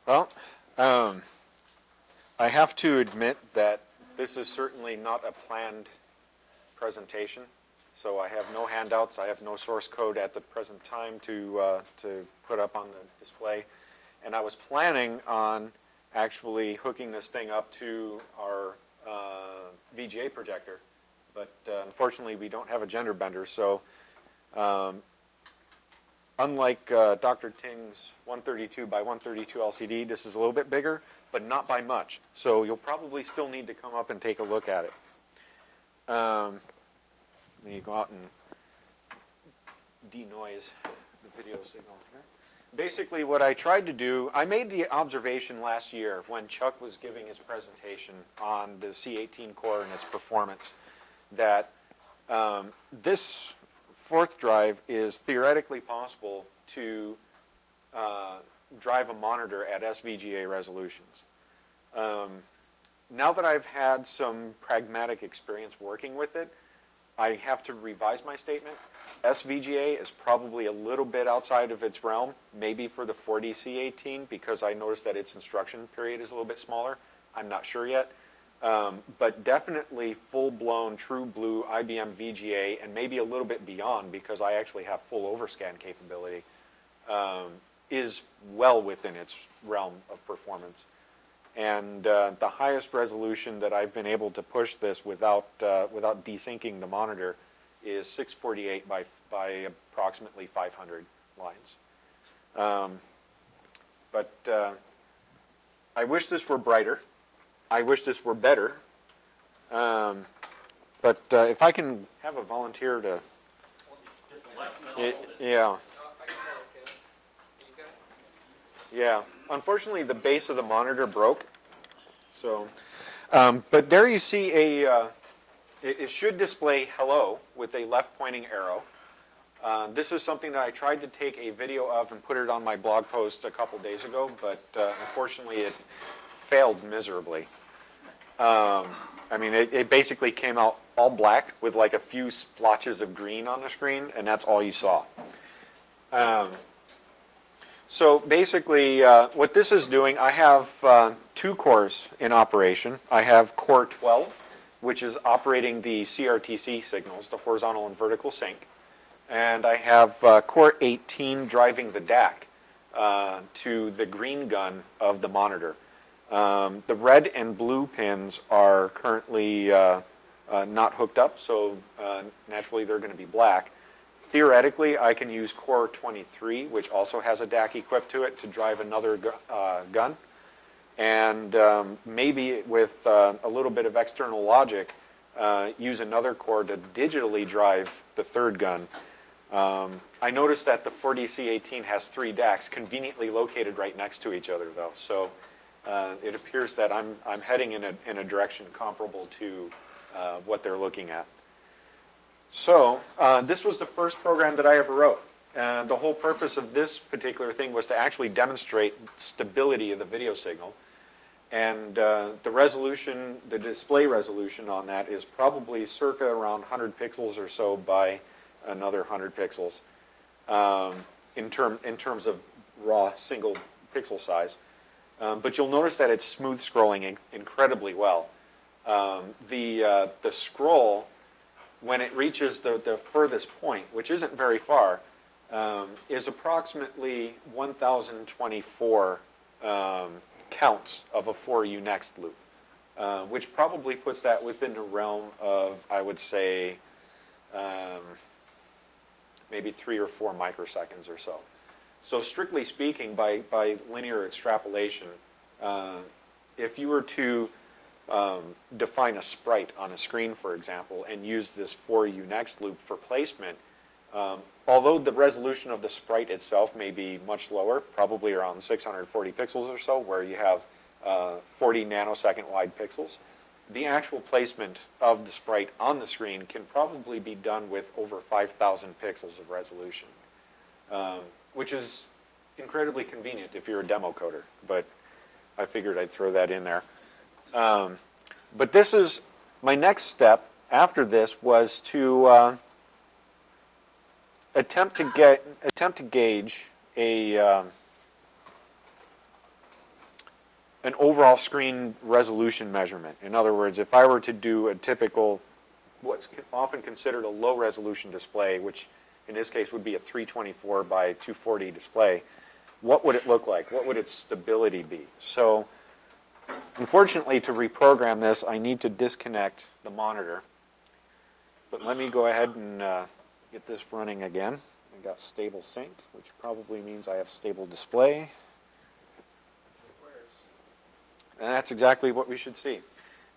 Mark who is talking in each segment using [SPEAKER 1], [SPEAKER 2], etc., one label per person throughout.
[SPEAKER 1] Well, um, I have to admit that this is certainly not a planned presentation. So I have no handouts. I have no source code at the present time to put up on the display. And I was planning on actually hooking this thing up to our VGA projector. But unfortunately, we don't have a gender bender. So unlike Dr. Ting's 132 by 132 LCD, this is a little bit bigger, but not by much. So you'll probably still need to come up and take a look at it. Let me go out and denoise the video signal here. Basically, what I tried to do, I made the observation last year when Chuck was giving his presentation on the C18 core and its performance, that this fourth drive is theoretically possible to drive a monitor at SVGA resolutions. Now that I've had some pragmatic experience working with it, I have to revise my statement. SVGA is probably a little bit outside of its realm, maybe for the 40C18, because I noticed that its instruction period is a little bit smaller. I'm not sure yet. But definitely full-blown, true blue IBM VGA, and maybe a little bit beyond, because I actually have full overscan capability, is well within its realm of performance. And the highest resolution that I've been able to push this without desyncing the monitor is 648 by approximately 500 lines. But I wish this were brighter. I wish this were better. But if I can have a volunteer to... Yeah. Yeah. Unfortunately, the base of the monitor broke. So, but there you see it should display hello with a left-pointing arrow. This is something that I tried to take a video of and put it on my blog post a couple days ago, but unfortunately it failed miserably. I mean, it basically came out all black with like a few splotches of green on the screen, and that's all you saw. So basically, what this is doing, I have two cores in operation. I have core 12, which is operating the CRTC signals, the horizontal and vertical sync. And I have core 18 driving the DAC to the green gun of the monitor. The red and blue pins are currently not hooked up, so naturally they're going to be black. Theoretically, I can use core 23, which also has a DAC equipped to it, to drive another gun. And maybe with a little bit of external logic, use another core to digitally drive the third gun. I noticed that the 40C18 has 3 DACs conveniently located right next to each other, though. So it appears that I'm heading in a direction comparable to what they're looking at. So this was the first program that I ever wrote. The whole purpose of this particular thing was to actually demonstrate stability of the video signal. And the resolution, the display resolution on that is probably circa around 100 pixels or so by another 100 pixels in terms of raw single pixel size. But you'll notice that it's smooth scrolling incredibly well. The scroll, when it reaches the furthest point, which isn't very far, is approximately 1024 counts of a for you next loop, which probably puts that within the realm of, I would say, maybe 3 or 4 microseconds or so. So strictly speaking, by linear extrapolation, if you were to define a sprite on a screen, for example, and use this for you next loop for placement, although the resolution of the sprite itself may be much lower, probably around 640 pixels or so, where you have 40 nanosecond wide pixels, the actual placement of the sprite on the screen can probably be done with over 5,000 pixels of resolution, which is incredibly convenient if you're a demo coder, but I figured I'd throw that in there. But this is, my next step after this was to attempt to gauge a an overall screen resolution measurement. In other words, if I were to do a typical, what's often considered a low resolution display, which in this case would be a 324 by 240 display, what would it look like? What would its stability be? So unfortunately, to reprogram this, I need to disconnect the monitor. But let me go ahead and get this running again. I got stable sync, which probably means I have stable display. And that's exactly what we should see.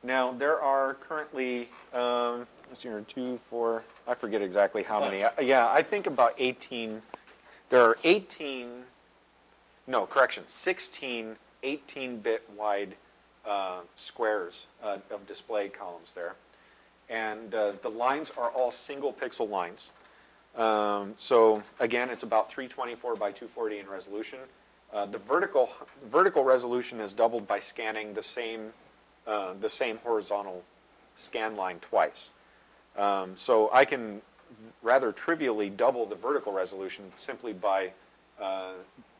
[SPEAKER 1] Now, there are currently, let's see here, 2, 4, I forget exactly how many. Yeah, I think about 18. There are 16 18-bit wide squares of display columns there. And the lines are all single pixel lines. So again, it's about 324 by 240 in resolution. The vertical resolution is doubled by scanning the same horizontal scan line twice. So I can rather trivially double the vertical resolution simply by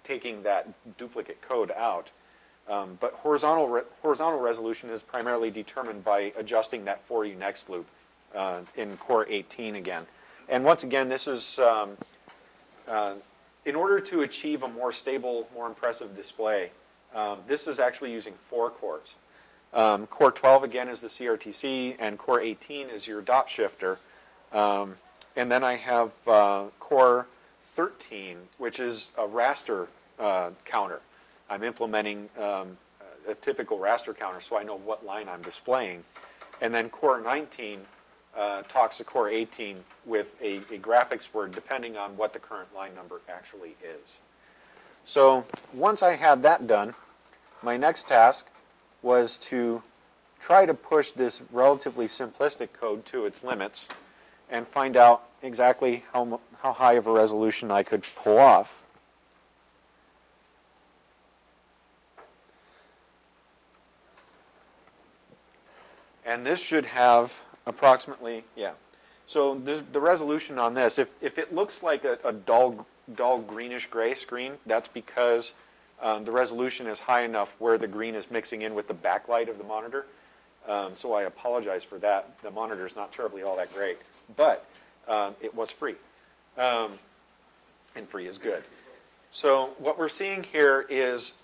[SPEAKER 1] taking that duplicate code out. But horizontal resolution is primarily determined by adjusting that for you next loop in Core 18 again. And once again, this is in order to achieve a more stable, more impressive display. This is actually using 4 cores. Core 12 again is the CRTC, and Core 18 is your dot shifter. And then I have Core 13, which is a raster counter. I'm implementing a typical raster counter so I know what line I'm displaying. And then Core 19 talks to Core 18 with a graphics word depending on what the current line number actually is. So once I had that done, my next task was to try to push this relatively simplistic code to its limits and find out exactly how high of a resolution I could pull off. And this should have approximately, yeah. So the resolution on this, if it looks like a dull greenish gray screen, that's because the resolution is high enough where the green is mixing in with the backlight of the monitor. So I apologize for that. The monitor is not terribly all that great, but it was free. And free is good. So what we're seeing here is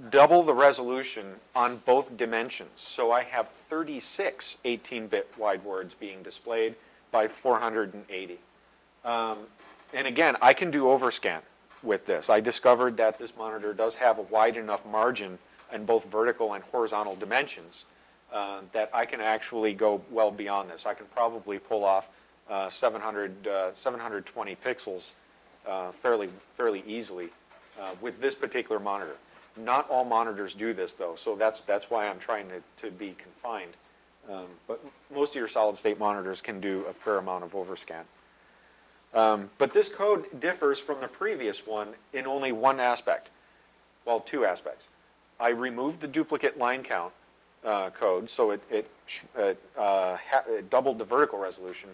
[SPEAKER 1] double the resolution on both dimensions. So I have 36 18-bit wide words being displayed by 480. And again, I can do overscan with this. I discovered that this monitor does have a wide enough margin in both vertical and horizontal dimensions that I can actually go well beyond this. I can probably pull off 720 pixels fairly easily with this particular monitor. Not all monitors do this, though, so that's why I'm trying to be confined. But most of your solid-state monitors can do a fair amount of overscan. But this code differs from the previous one in only one aspect. Well, 2 aspects. I removed the duplicate line count code, so it doubled the vertical resolution,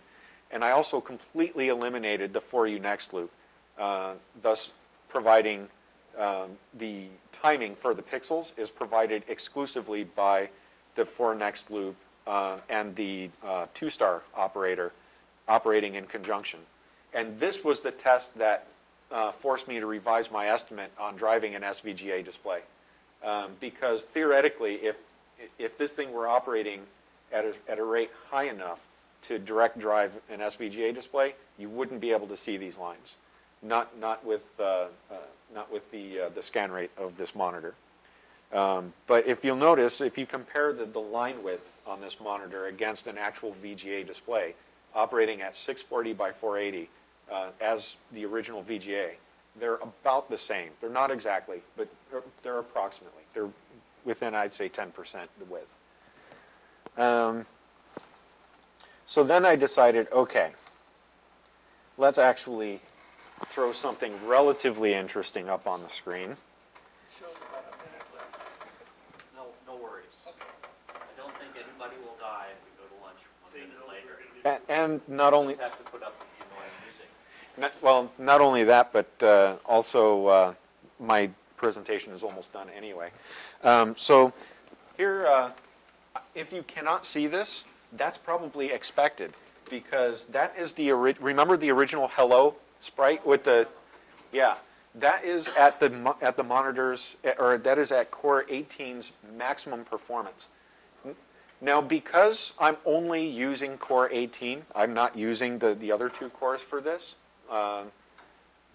[SPEAKER 1] and I also completely eliminated the for you next loop, thus providing the timing for the pixels is provided exclusively by the for next loop and the 2-star operator operating in conjunction. And this was the test that forced me to revise my estimate on driving an SVGA display. Because theoretically, if this thing were operating at a rate high enough to direct drive an SVGA display, you wouldn't be able to see these lines. Not with the scan rate of this monitor. But if you'll notice, if you compare the line width on this monitor against an actual VGA display operating at 640 by 480 as the original VGA, they're about the same. They're not exactly, but they're approximately. They're within, I'd say, 10% the width. So then I decided, okay, let's actually throw something relatively interesting up on the screen.
[SPEAKER 2] Shows about a minute left. No worries. I don't think anybody will die if we go to lunch 1 minute later.
[SPEAKER 1] And not only
[SPEAKER 2] Just have to put up with the annoying music.
[SPEAKER 1] not only that, but also my presentation is almost done anyway. So here, if you cannot see this, that's probably expected, because that is the, remember the original hello sprite with the, yeah, that is at the monitors, or that is at Core 18's maximum performance. Now, because I'm only using Core 18, I'm not using the other two cores for this,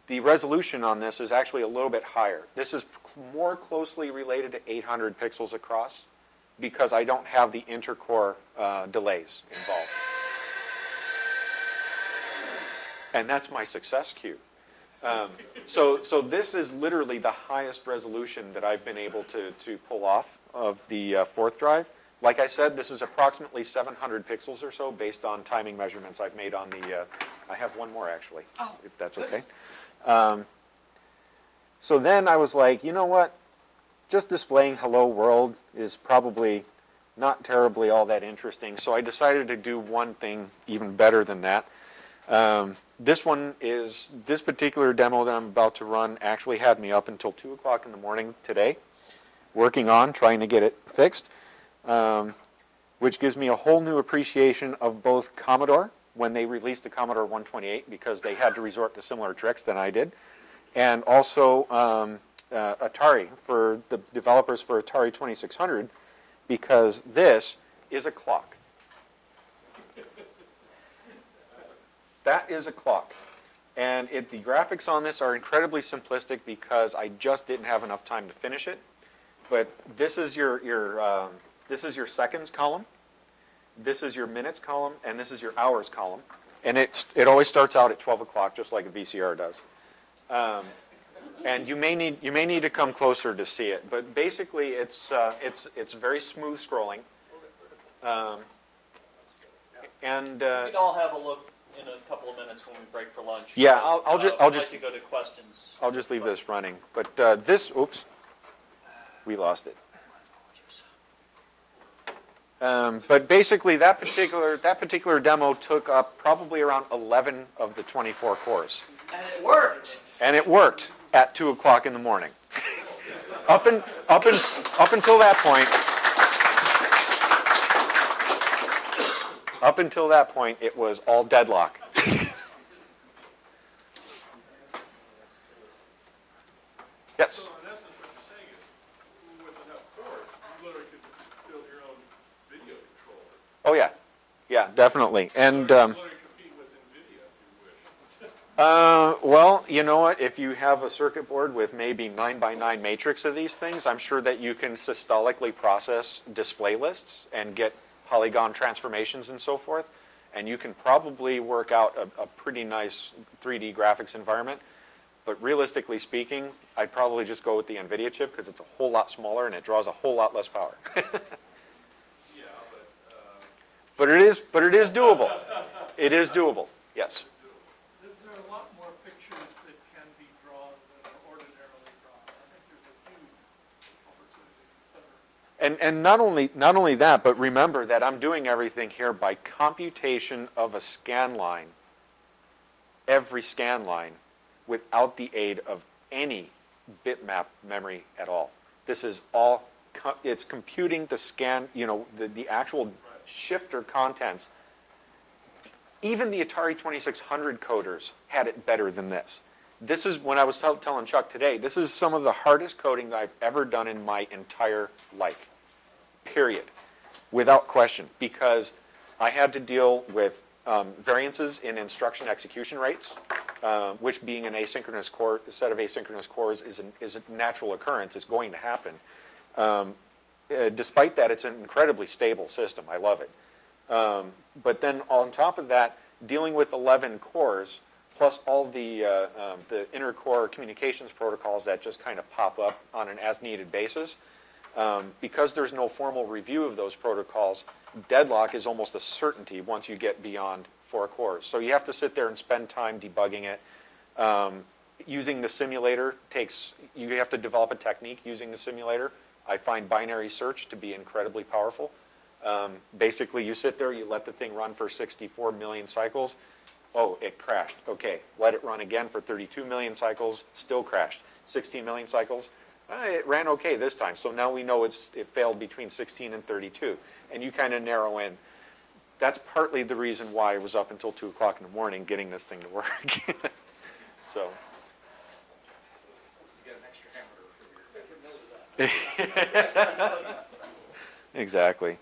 [SPEAKER 1] the resolution on this is actually a little bit higher. This is more closely related to 800 pixels across, because I don't have the intercore delays involved. And that's my success cue. So this is literally the highest resolution that I've been able to pull off of the fourth drive. Like I said, this is approximately 700 pixels or so based on timing measurements I've made on the, I have one more actually, if that's okay. So then I was like, you know what? Just displaying hello world is probably not terribly all that interesting. So I decided to do one thing even better than that. This particular demo that I'm about to run actually had me up until 2 o'clock in the morning today, working on trying to get it fixed, which gives me a whole new appreciation of both Commodore when they released the Commodore 128, because they had to resort to similar tricks than I did, and also Atari, for the developers for Atari 2600, because this is a clock. That is a clock. And the graphics on this are incredibly simplistic because I just didn't have enough time to finish it. But this is your seconds column, this is your minutes column, and this is your hours column. And it always starts out at 12 o'clock, just like a VCR does. And you may need to come closer to see it. But basically, it's very smooth scrolling. And
[SPEAKER 2] We can all have a look in a couple of minutes when we break for lunch.
[SPEAKER 1] yeah, I'll
[SPEAKER 2] I'd
[SPEAKER 1] just
[SPEAKER 2] like to go to questions.
[SPEAKER 1] I'll just leave this running. But oops, we lost it. But basically, that particular demo took up probably around 11 of the 24 cores.
[SPEAKER 2] And it worked.
[SPEAKER 1] And it worked at 2 o'clock in the morning. Up until that point, it was all deadlock. Yes.
[SPEAKER 3] So in essence, what you're saying is, with enough cores, you literally could build your own video controller.
[SPEAKER 1] Oh yeah, yeah, definitely. And
[SPEAKER 3] You literally compete with NVIDIA if you wish.
[SPEAKER 1] well, you know what? If you have a circuit board with maybe 9x9 matrix of these things, I'm sure that you can systolically process display lists and get polygon transformations and so forth. And you can probably work out a pretty nice 3D graphics environment. But realistically speaking, I'd probably just go with the NVIDIA chip because it's a whole lot smaller and it draws a whole lot less power.
[SPEAKER 3] Yeah,
[SPEAKER 1] But it is doable. It is doable. Yes.
[SPEAKER 4] There are a lot more pictures that can be drawn than are ordinarily drawn. I think there's a huge opportunity for better.
[SPEAKER 1] And not only that, but remember that I'm doing everything here by computation of a scan line, every scan line, without the aid of any bitmap memory at all. This is all, it's computing the scan, the actual shifter contents. Even the Atari 2600 coders had it better than this. This is, when I was telling Chuck today, this is some of the hardest coding that I've ever done in my entire life, period, without question, because I had to deal with variances in instruction execution rates, which being an asynchronous core, a set of asynchronous cores is a natural occurrence. It's going to happen. Despite that, it's an incredibly stable system. I love it. But then on top of that, dealing with 11 cores, plus all the inter-core communications protocols that just kind of pop up on an as-needed basis, because there's no formal review of those protocols, deadlock is almost a certainty once you get beyond 4 cores. So you have to sit there and spend time debugging it. Using the simulator you have to develop a technique using the simulator. I find binary search to be incredibly powerful. Basically, you sit there, you let the thing run for 64 million cycles. Oh, it crashed. Okay, let it run again for 32 million cycles, still crashed. 16 million cycles. It ran okay this time, so now we know it failed between 16 and 32, and you kind of narrow in. That's partly the reason why I was up until 2 o'clock in the morning getting this thing to work. So.
[SPEAKER 5] You get an extra hammer for your.
[SPEAKER 1] Exactly.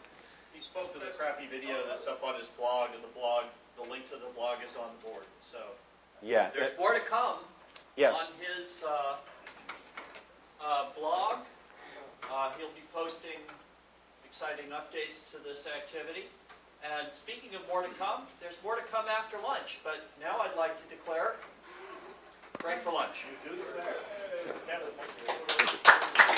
[SPEAKER 2] He spoke to the crappy video that's up on his blog, and the link to the blog is on the board, so.
[SPEAKER 1] Yeah.
[SPEAKER 2] There's more to come.
[SPEAKER 1] Yes.
[SPEAKER 2] On his blog. He'll be posting exciting updates to this activity. And speaking of more to come, there's more to come after lunch. But now I'd like to declare break for lunch.
[SPEAKER 5] You do declare. Kevin, thank you.